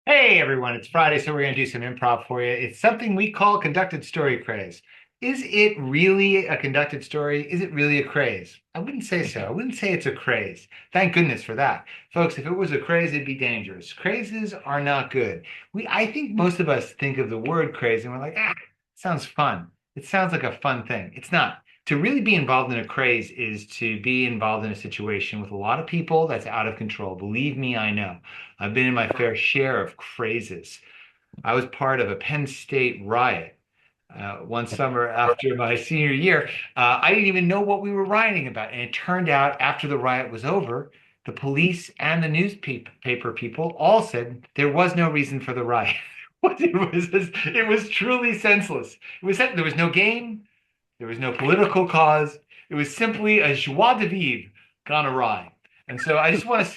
Hey everyone, it's Friday, so we're going to do some improv for you. It's something we call conducted story craze. Is it really a conducted story? Is it really a craze? I wouldn't say so. I wouldn't say it's a craze. Thank goodness for that. Folks, if it was a craze, it'd be dangerous. Crazes are not good. I think most of us think of the word craze and we're like, sounds fun. It sounds like a fun thing. It's not. To really be involved in a craze is to be involved in a situation with a lot of people that's out of control. Believe me, I know. I've been in my fair share of crazes. I was part of a Penn State riot one summer after my senior year. I didn't even know what we were rioting about. And it turned out after the riot was over, the police and the newspaper people all said there was no reason for the riot. It was truly senseless. There was no game, there was no political cause. It was simply a joie de vivre gone awry. And so I just want to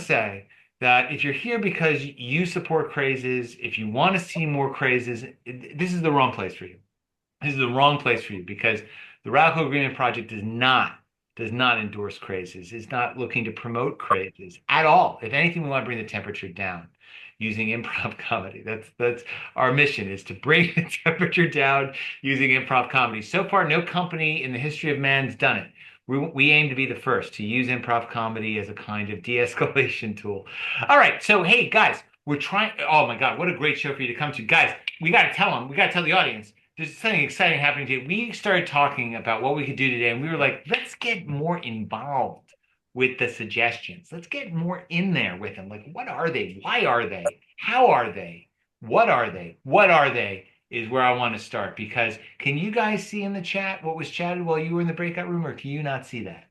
say that if you're here because you support crazes, if you want to see more crazes, this is the wrong place for you. This is the wrong place for you because the Radical Agreement Project does not endorse crazes. It's not looking to promote crazes at all. If anything, we want to bring the temperature down using improv comedy. That's our mission is to bring the temperature down using improv comedy. So far, no company in the history of man's done it. We aim to be the first to use improv comedy as a kind of de-escalation tool. All right, so hey guys, we're trying. Oh my God, what a great show for you to come to, guys. We got to tell the audience there's something exciting happening today. We started talking about what we could do today, and we were like, let's get more involved with the suggestions. Let's get more in there with them. Like, what are they? Why are they? How are they? What are they? What are they? Is where I want to start because can you guys see in the chat what was chatted while you were in the breakout room, or can you not see that?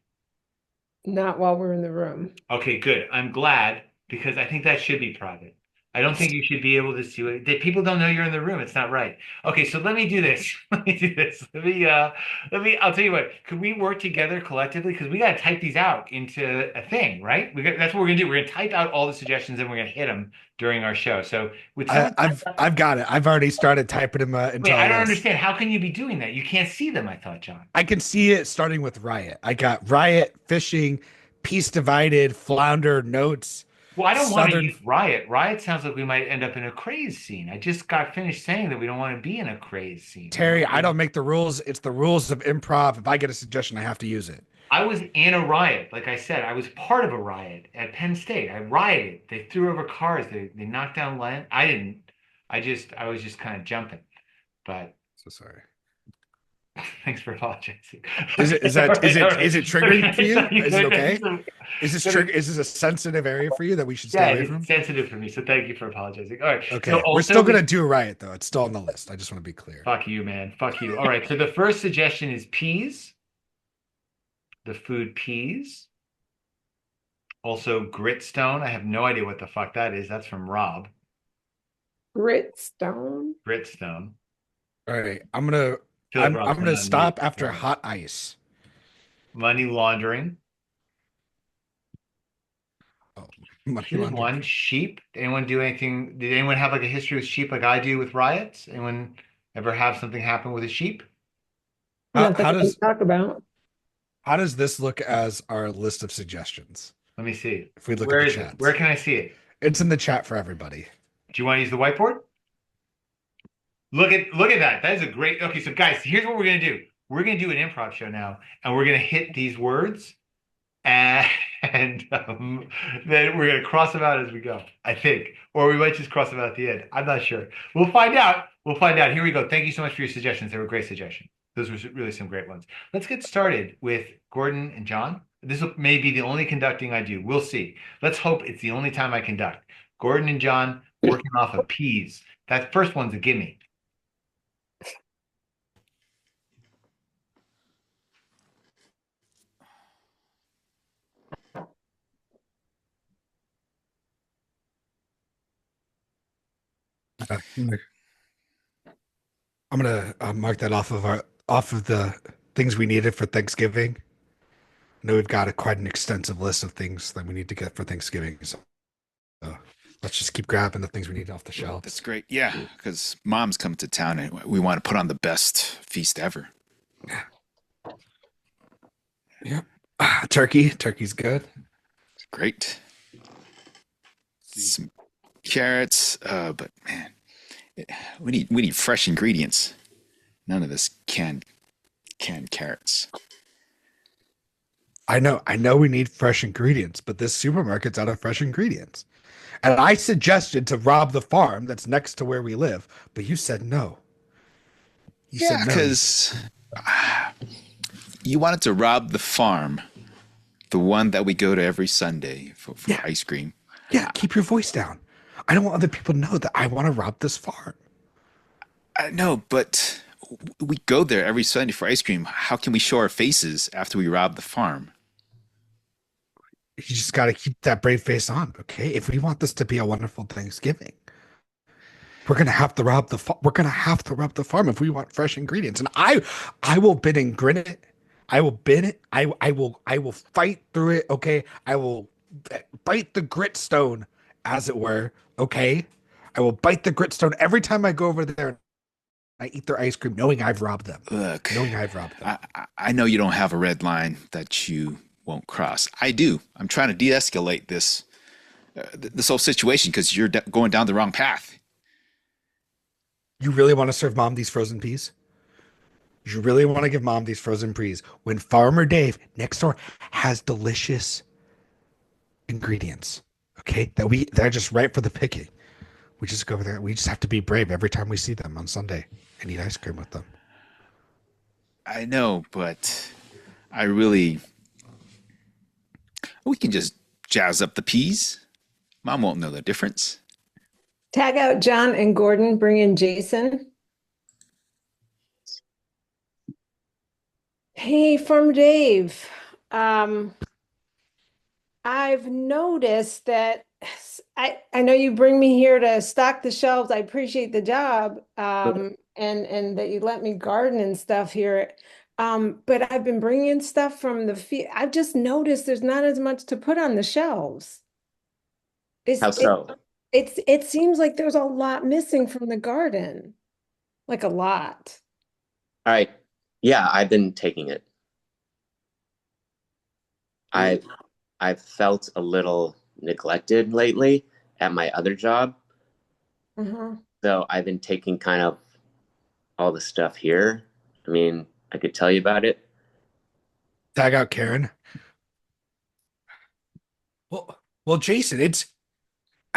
Not while we're in the room. Okay, good. I'm glad because I think that should be private. I don't think you should be able to see it. That people don't know you're in the room. It's not right. Okay, so let me do this. Let me do this. I'll tell you what, could we work together collectively? Because we got to type these out into a thing, right? That's what we're gonna do. We're gonna type out all the suggestions and we're gonna hit them during our show. So would I, someone I've I've got it. I've already started typing them into wait, a I don't list. understand. How can you be doing that? You can't see them, I thought, John. I can see it starting with riot. I got riot, fishing, peace divided, flounder, notes, Well, I don't want to southern use riot. Riot sounds like we might end up in a craze scene. I just got finished saying that we don't want to be in a craze scene. We Terry. want to I be. don't make the rules. It's the rules of improv. If I get a suggestion, I have to use it. I was in a riot. Like I said, I was part of a riot at Penn State. I rioted. They threw over cars. They knocked down land. I didn't. I was just kind of jumping. But So sorry. thanks for apologizing. Is it Okay, is all that is right, all it right. is it triggering for Okay, so you? Is it okay? Is this so trigger? Is this a sensitive area for you that we should stay yeah, away it's from? sensitive for me. So thank you for apologizing. All right. So Okay, we're also still gonna we do riot though. It's still on the list. I just want to be clear. fuck you, man. Fuck you. All right. So the first suggestion is peas, the food peas. Also gritstone. I have no idea what the fuck that is. That's from Rob. Gritstone. Gritstone. All right, I'm gonna I feel like I'm Rob's I'm been gonna on mute. stop after Sorry. hot ice. Money laundering. Oh, money Here's laundering. one. Sheep. Anyone do anything? Did anyone have like a history with sheep like I do with riots? Anyone ever have something happen with a sheep? How Not that how we can does talk about. how does this look as our list of suggestions? Let me see. If we look at Where the is it? Where chats, can I see it? it's in the chat for everybody. Do you want to use the whiteboard? Look at that. That is a great. Okay, so guys, here's what we're gonna do. We're gonna do an improv show now, and we're gonna hit these words, and, and then we're gonna cross them out as we go. I think, or we might just cross them out at the end. I'm not sure. We'll find out. We'll find out. Here we go. Thank you so much for your suggestions. They were great suggestions. Those were really some great ones. Let's get started with Gordon and John. May be the only conducting I do. We'll see. Let's hope it's the only time I conduct. Gordon and John working off of peas. That first one's a gimme. I'm gonna mark that off of the things we needed for Thanksgiving. I know we've got quite an extensive list of things that we need to get for Thanksgiving. So let's just keep grabbing the things we need off the That's shelves. great. Yeah, because mom's coming to town and we want to put on the best feast ever. Yeah. Turkey's good. Great. Some carrots. But man, we need fresh ingredients. None of this canned carrots. I know we need fresh ingredients, but this supermarket's out of fresh ingredients. And I suggested to rob the farm that's next to where we live, but you said no. You Yeah, said no. because you wanted to rob the farm, the one that we go to every Sunday for Yeah. ice cream. Yeah, keep your voice down. I don't want other people to know that I want to rob this farm. I know, but we go there every Sunday for ice cream. How can we show our faces after we rob the farm? You just got to keep that brave face on, okay? If we want this to be a wonderful Thanksgiving, we're gonna have to rob the we're gonna have to rob the farm if we want fresh ingredients. And I will bid and grin it. I will bid it. I will fight through it. Okay, I will bite the grit stone, as it were. Okay, I will bite the grit stone every time I go over there. And I eat their ice cream, knowing I've robbed them. Look, Knowing I've robbed them. I know you don't have a red line that you won't cross. I do. I'm trying to de-escalate this whole situation because you're going down the wrong path. You really want to serve mom these frozen peas? You really want to give mom these frozen peas when Farmer Dave next door has delicious ingredients? Okay, they're just right for the picking. We just go over there. We just have to be brave every time we see them on Sunday and eat ice cream with them. I know, but I really. We can just jazz up the peas. Mom won't know the difference. Tag out John and Gordon, bring in Jason. Hey, Farmer Dave. I've noticed that I know you bring me here to stock the shelves. I appreciate the job. And that you let me garden and stuff here. But I've been bringing stuff from the field. I've just noticed there's not as much to put on the shelves. How so? It seems like there's a lot missing from the garden, like a lot. All right. Yeah, I've been taking it. I've felt a little neglected lately at my other job. Uh-huh. So I've been taking kind of all the stuff here. I mean, I could tell you about it. Tag out Karen. Well, Jason,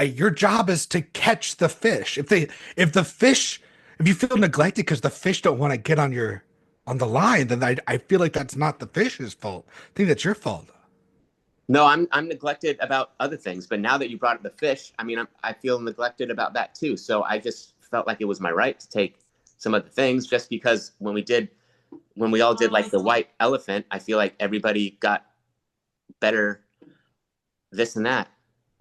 your job is to catch the fish. If you feel neglected because the fish don't want to get on the line, then I feel like that's not the fish's fault. I think that's your fault. No, I'm neglected about other things, but now that you brought up the fish, I mean, I feel neglected about that too. So I just felt like it was my right to take some of the things, just because when we all did like the white elephant, I feel like everybody got better this and that.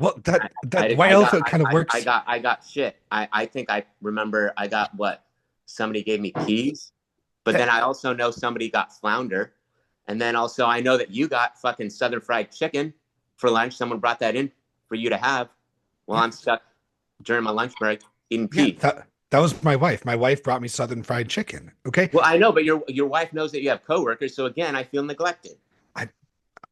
Well, that white elephant kind of works. I got shit. I think I remember I got what somebody gave me peas, but then I also know somebody got flounder. And then also I know that you got fucking Southern fried chicken for lunch. Someone brought that in for you to have while I'm stuck during my lunch break eating peas. Yeah, that was my wife. My wife brought me Southern fried chicken. Okay. Well, I know, but your wife knows that you have coworkers. So again, I feel neglected.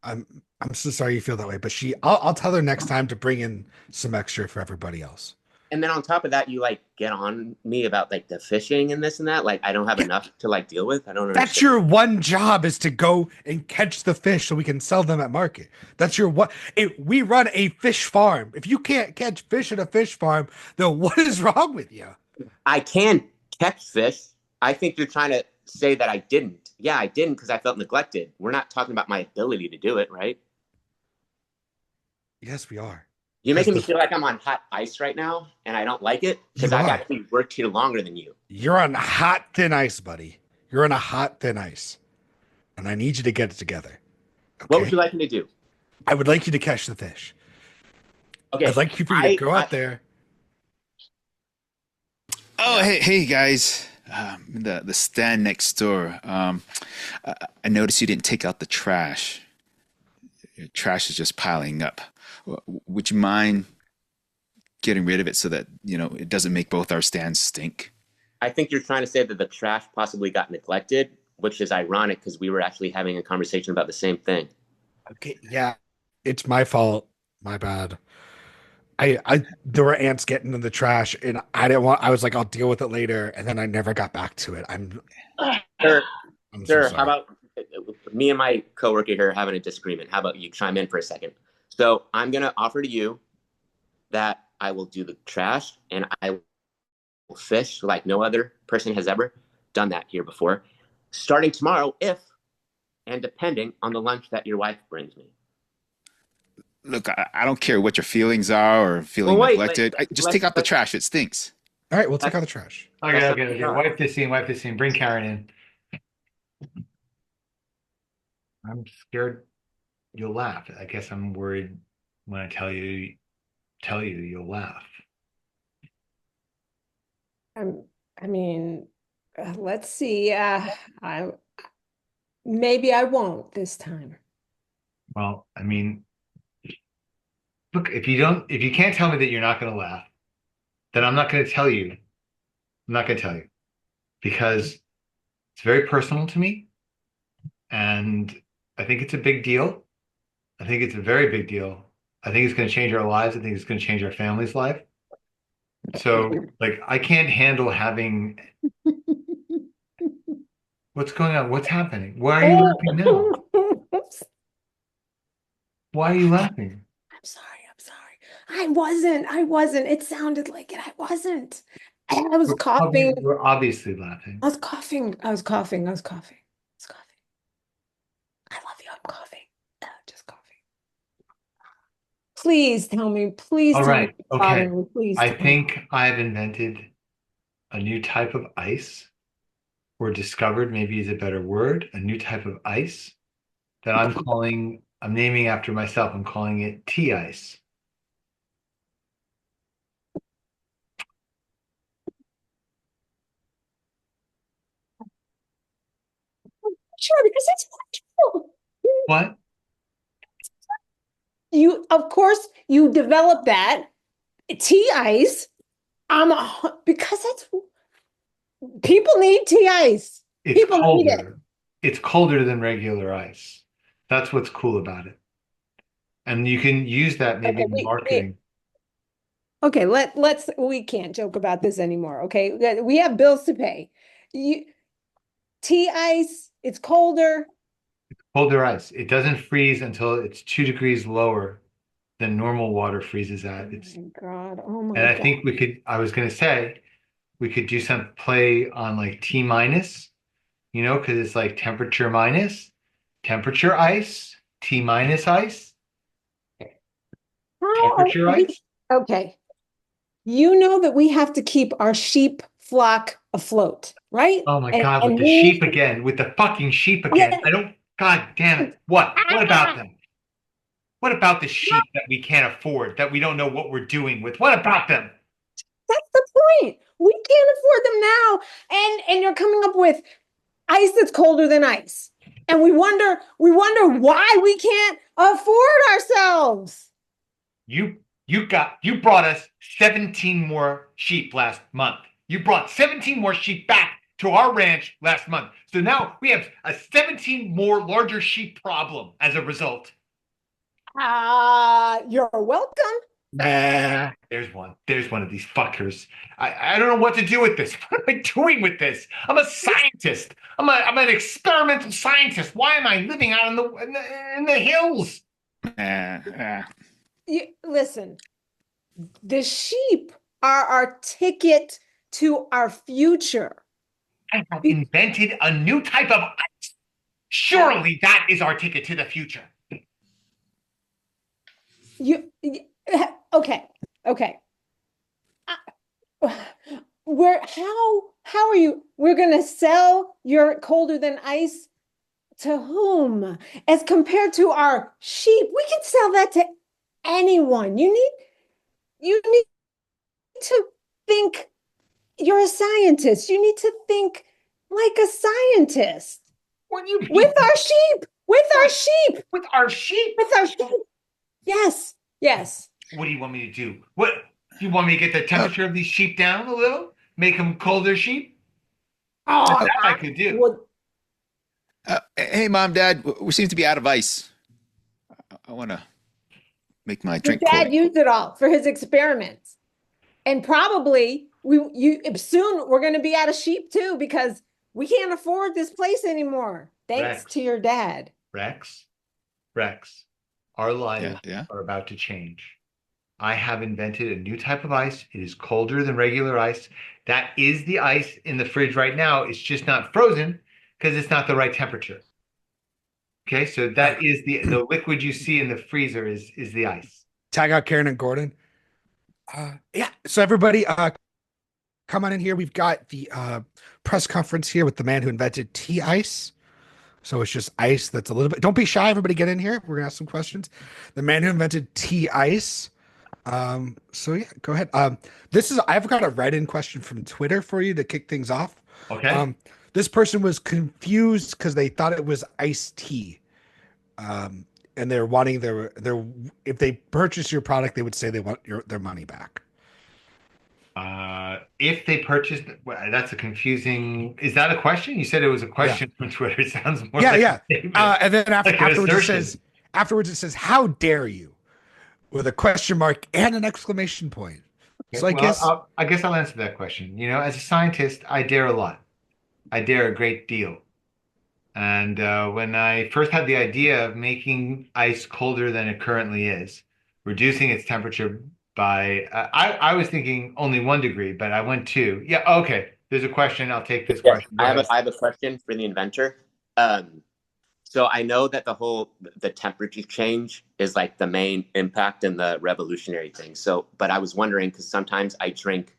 I'm so sorry you feel that way, but I'll tell her next time to bring in some extra for everybody else. And then on top of that, you like get on me about like the fishing and this and that. Like I don't have enough to like deal with. I don't understand. That's your one job, is to go and catch the fish so we can sell them at market. That's your what? We run a fish farm. If you can't catch fish at a fish farm, then what is wrong with you? I can catch fish. I think you're trying to say that I didn't. Yeah, I didn't because I felt neglected. We're not talking about my ability to do it, right? Yes, we are. You're making me feel like I'm on hot ice right now, and I don't like it because I've actually worked here longer than you. You're on hot, thin ice, buddy. You're on a hot, thin ice. And I need you to get it together. Okay? What would you like me to do? I would like you to catch the fish. Okay. I'd like you to go out there. Oh, hey guys. The stand next door. I noticed you didn't take out the trash. Your trash is just piling up. Would you mind getting rid of it so that, it doesn't make both our stands stink? I think you're trying to say that the trash possibly got neglected, which is ironic because we were actually having a conversation about the same thing. Okay, yeah. It's my fault. My bad. there were ants getting in the trash, and I didn't want. I was like, I'll deal with it later, and then I never got back to it. Sir, I'm so sir, how sorry. about me and my coworker here having a disagreement? How about you chime in for a second? So I'm gonna offer to you that I will do the trash and I will fish like no other person has ever done that here before, starting tomorrow, if and depending on the lunch that your wife brings me. Look, I don't care what your feelings are or Well, feeling wait. neglected. Just take out the trash. It stinks. All right, we'll take That's out the trash. Okay, that's okay, something okay. else. Wipe this scene. Wipe this scene. Bring Karen in. I'm scared you'll laugh. I guess I'm worried when I tell you you'll laugh. I mean, let's see. I maybe I won't this time. Well, I mean, look, if you can't tell me that you're not going to laugh, then I'm not going to tell you. I'm not going to tell you because it's very personal to me, and I think it's a big deal. I think it's a very big deal. I think it's going to change our lives. I think it's going to change our family's life. So, like, I can't handle having what's going on? What's happening? Why are you laughing now? Why are you laughing? I'm sorry. I'm sorry. I wasn't. It sounded like it. I wasn't. And I was coughing. We're obviously laughing. I was coughing. I was coughing. I was coughing. I was coughing. I love you. I'm coughing. Just coughing. Please tell me. Please All tell me right. it's Okay. bothering me. Please I tell me. think I've invented a new type of ice, or discovered, maybe is a better word, a new type of ice that I'm naming after myself. I'm calling it tea ice. Sure, because it's wonderful. What? You, of course, you developed that tea ice. Because it's people need tea ice. It's People need it. colder. It's colder than regular ice. That's what's cool about it. And you can use that maybe Okay, in marketing. okay, we can't joke about this anymore. Okay, we have bills to pay. You, tea ice, it's colder. Colder ice. It doesn't freeze until it's 2 degrees lower than normal water freezes at. Oh my And I God. think I was gonna say, we could do some play on like T minus, because it's like temperature minus, temperature ice, T minus ice, How are temperature we? ice. Okay, you know that we have to keep our sheep flock afloat, right? Oh my And God, with and the sheep again, with the fucking sheep again. yeah, God damn it. What? What about ah, them? What about the sheep that we can't afford, that we don't know what we're doing with? What about them? that's the point. We can't afford them now, and you're coming up with ice that's colder than ice. And we wonder why we can't afford ourselves. You brought us 17 more sheep last month. You brought 17 more sheep back to our ranch last month. So now we have a 17 more larger sheep problem as a result. You're welcome. Nah. There's one. There's one of these fuckers. I don't know what to do with this. What am I doing with this? I'm a scientist. I'm an experimental scientist. Why am I living out in the hills? Listen, the sheep are our ticket to our future. I have invented a new type of ice. Surely that is our ticket to the future. Okay, okay. How are you? We're gonna sell your colder than ice to whom? As compared to our sheep, we can sell that to anyone. You need to think. You're a scientist. You need to think like a scientist. What do you mean? With our sheep. With our sheep. With our sheep? With our sheep. Yes. Yes. What do you want me to do? What do you want me to get the temperature of these sheep down a little? Make them colder sheep? Oh, That I could do. Well, Hey, Mom, Dad, we seem to be out of ice. I want to make my Your drink cold. dad used it all for his experiments. And probably soon we're going to be out of sheep too because we can't afford this place anymore. Thanks Rex. to your dad. Rex, Rex, our lives Yeah. are about to change. I have invented a new type of ice. It is colder than regular ice. That is the ice in the fridge right now. It's just not frozen because it's not the right temperature. Okay, so that is the liquid you see in the freezer is the ice. Tag out Karen and Gordon. Yeah. So everybody, come on in here. We've got the press conference here with the man who invented tea ice. So it's just ice that's a little bit. Don't be shy, everybody. Get in here. We're gonna ask some questions. The man who invented tea ice. So yeah, go ahead. I've got a write-in question from Twitter for you to kick things off. Okay. This person was confused because they thought it was iced tea. And they're wanting their if they purchase your product, they would say they want their money back. If they purchased, well, that's a confusing. Is that a question? You said it was a question from Twitter. It sounds more like a statement, And then like an afterwards it says, "How dare you?" with a question mark and an exclamation point. So I guess I'll answer that question. You know, as a scientist, I dare a lot. I dare a great deal. And when I first had the idea of making ice colder than it currently is, reducing its temperature by, I was thinking only 1 degree, but I went 2. Yeah, okay. There's a question. I'll take this question. I have a question for the inventor. So I know that the temperature change is like the main impact in the revolutionary thing. So, but I was wondering because sometimes I drink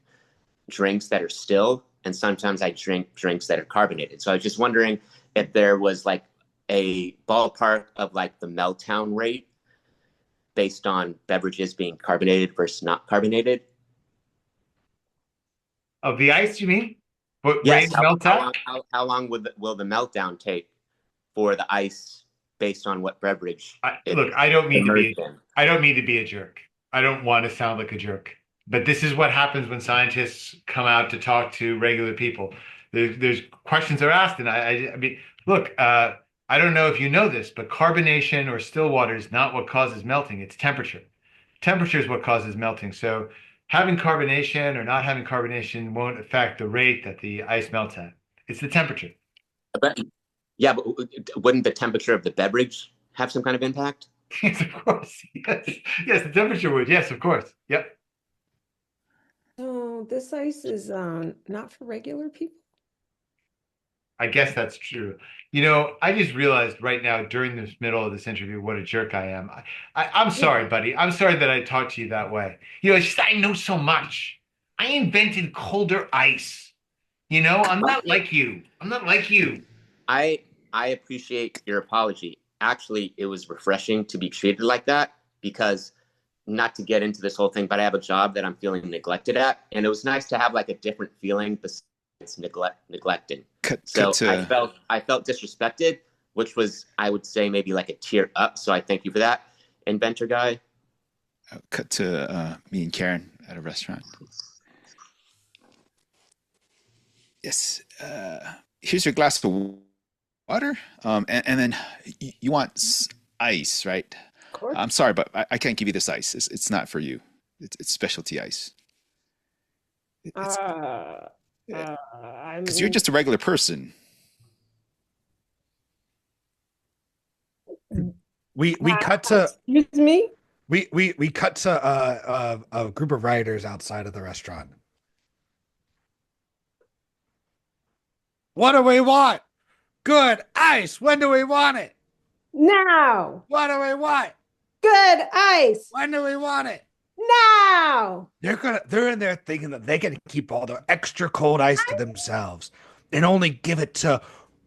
drinks that are still, and sometimes I drink drinks that are carbonated. So I was just wondering if there was like a ballpark of like the meltdown rate based on beverages being carbonated versus not carbonated. Of the ice, you mean? What Yes. rate of meltdown? How long will the meltdown take for the ice based on what beverage? Look, I don't mean to be in? a jerk. I don't want to sound like a jerk. But this is what happens when scientists come out to talk to regular people. There's questions are asked, and I mean, look, I don't know if you know this, but carbonation or still water is not what causes melting. It's temperature. Temperature is what causes melting. So having carbonation or not having carbonation won't affect the rate that the ice melts at. It's the temperature. But, yeah, but wouldn't the temperature of the beverage have some kind of impact? Yes, of course. Yes, the temperature would. Yes, of course. Yep. So this ice is not for regular people. I guess that's true. You know, I just realized right now during this middle of this interview what a jerk I am. I'm sorry, buddy. I'm sorry that I talked to you that way. You know, it's just I know so much. I invented colder ice. You know, I'm not like you. I'm not like you. I appreciate your apology. Actually, it was refreshing to be treated like that because not to get into this whole thing, but I have a job that I'm feeling neglected at, and it was nice to have like a different feeling besides neglecting. I felt disrespected, which was, I would say, maybe like a tier up. So I thank you for that, inventor guy. Cut to me and Karen at a restaurant. Yes. Here's your glass of water. And then you want ice, right? Of course. I'm sorry, but I can't give you this ice. It's not for you. It's specialty ice. Because you're just a regular person. We cut to excuse me. we cut to a group of rioters outside of the restaurant. What do we want? Good ice. When do we want it? Now. What do we want? Good ice. When do we want it? Now. They're in there thinking that they can keep all the extra cold ice to themselves and only give it to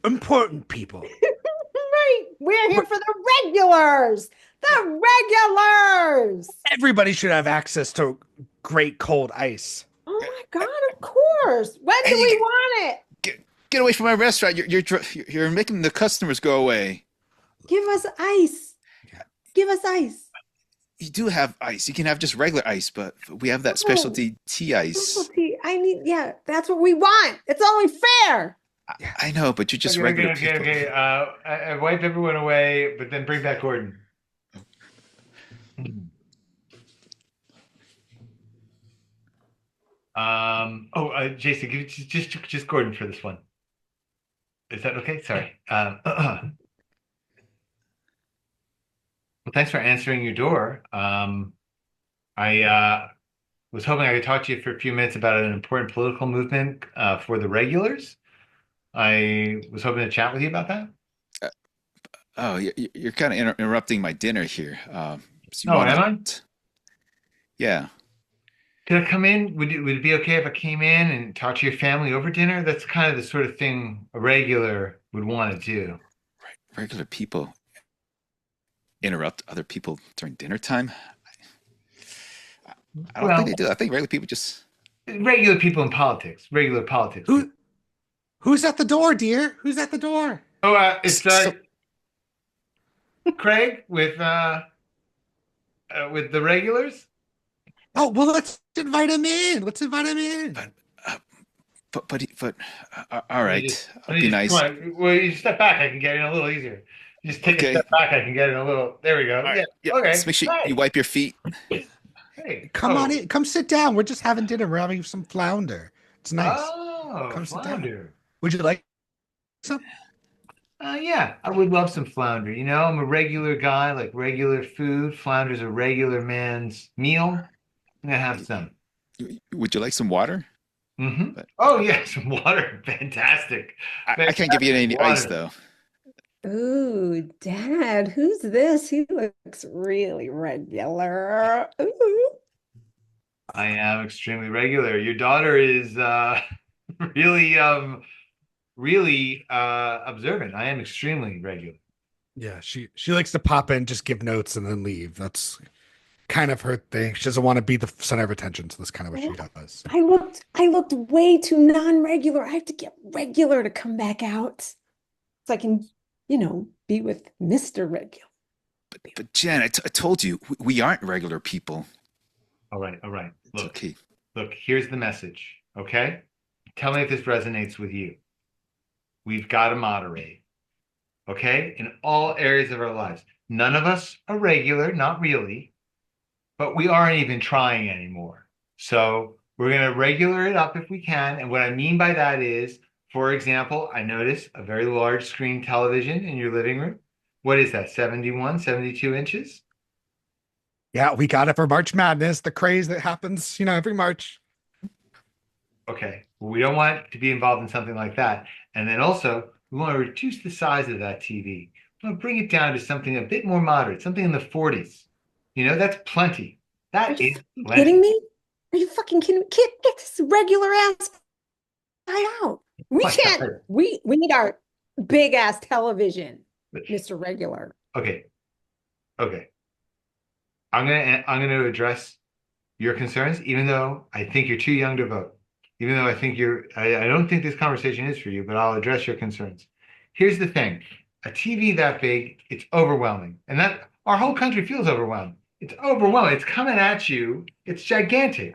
important people. Right. We're here for the regulars. The regulars. Everybody should have access to great cold ice. Oh my God, of course. When do we want it? Get away from my restaurant. You're making the customers go away. Give us ice. Give us ice. You do have ice. You can have just regular ice, but we have that specialty tea ice. Specialty. That's what we want. It's only fair. I know, but you're just regular people. Okay. I wipe everyone away, but then bring back Gordon. Jason, give it just Gordon for this one. Is that okay? Sorry. Well, thanks for answering your door. I was hoping I could talk to you for a few minutes about an important political movement for the regulars. I was hoping to chat with you about that. Uh, oh, you're kind of interrupting my dinner here. So you Oh, want am I? to? Yeah, Could I come in? Would it be okay if I came in and talk to your family over dinner? That's kind of the sort of thing a regular would want to do. regular people interrupt other people during dinner time. I don't think Well, they do. I think regular people just. regular people in politics, regular politics people. Who's at the door, dear? Who's at the door? Oh, it's So, Craig with the regulars. Oh, well, let's invite him in. Let's invite him in. but, uh, but, all right. I'll Let me be just come nice. on. Well, you step back, I can get in a little easier. You just take a Okay. step back, I can get in a little. There we go. All right. Yeah. Yeah. Just Okay. make sure you Hey. wipe your feet. Hey. Come on in. Come sit down. We're just having dinner. We're having some flounder. It's nice. Oh, Come sit down. flounder. Would you like some? Yeah, I would love some flounder. You know, I'm a regular guy, like regular food. Flounder's a regular man's meal. I'm gonna have some. Would you like some water? But Oh yeah, some water. Fantastic. I can't give you Fantastic any ice water. though. Ooh, Dad, who's this? He looks really regular. Ooh. I am extremely regular. Your daughter is really really observant. I am extremely regular. Yeah, she likes to pop in, just give notes, and then leave. That's kind of her thing. She doesn't want to be the center of attention, so that's kind of what she does. I looked way too non-regular. I have to get regular to come back out. So I can, be with Mr. Regular. But Jen, I told you we aren't regular people. All right, all right. It's okay. Look, here's the message, okay? Tell me if this resonates with you. We've got to moderate, okay? In all areas of our lives. None of us are regular, not really, but we aren't even trying anymore. So we're going to regular it up if we can. And what I mean by that is, for example, I notice a very large screen television in your living room. What is that, 71, 72 inches? Yeah, we got it for March Madness, the craze that happens, every March. Okay, well, we don't want to be involved in something like that. And then also, we want to reduce the size of that TV. We want to bring it down to something a bit more moderate, something in the 40s. That's plenty. Are That you is fucking plenty. kidding me? Are you fucking kidding me? Get this regular ass guy out. We My can't. God. We need our big ass television, Mr. Regular. Okay, okay. I'm gonna address your concerns, even though I think you're too young to vote. Even though I don't think this conversation is for you, but I'll address your concerns. Here's the thing. A TV that big, it's overwhelming. And that our whole country feels overwhelmed. It's overwhelming. It's coming at you. It's gigantic.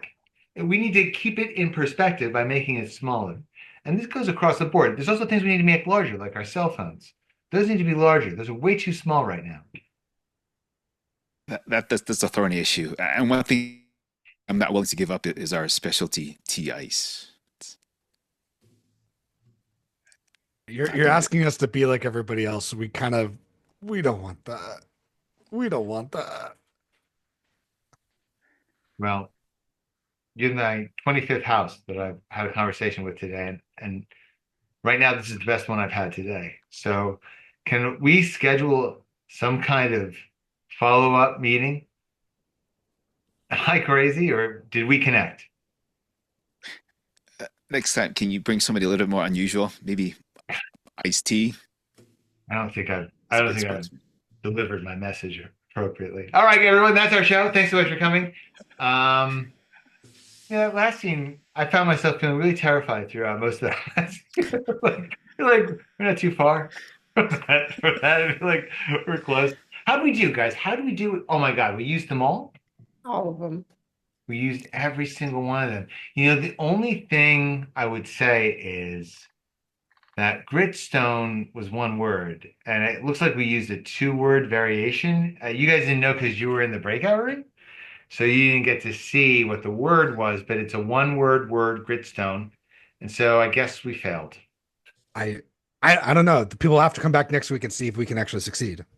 And we need to keep it in perspective by making it smaller. And this goes across the board. There's also things we need to make larger, like our cell phones. Those need to be larger. Those are way too small right now. That's a thorny issue. And one thing I'm not willing to give up is our specialty tea ice. You're asking us to be like everybody else. We don't want that. We don't want that. Well, you're my 25th house that I've had a conversation with today. And right now, this is the best one I've had today. So, can we schedule some kind of follow-up meeting? Am I crazy, or did we connect? Next time, can you bring somebody a little bit more unusual? Maybe iced tea? I don't think I've delivered my message appropriately. All right, everyone, that's our show. Thanks so much for coming. Yeah, last scene, I found myself feeling really terrified throughout most of that. like we're not too far for that. I feel like we're close. How do we do, guys? How do we do it? Oh my God, we used them all. All of them. We used every single one of them. The only thing I would say is that gritstone was one word, and it looks like we used a two-word variation. You guys didn't know because you were in the breakout room. So you didn't get to see what the word was, but it's a one word gritstone. And so I guess we failed. I I don't know. The people have to come back next week and see if we can actually succeed.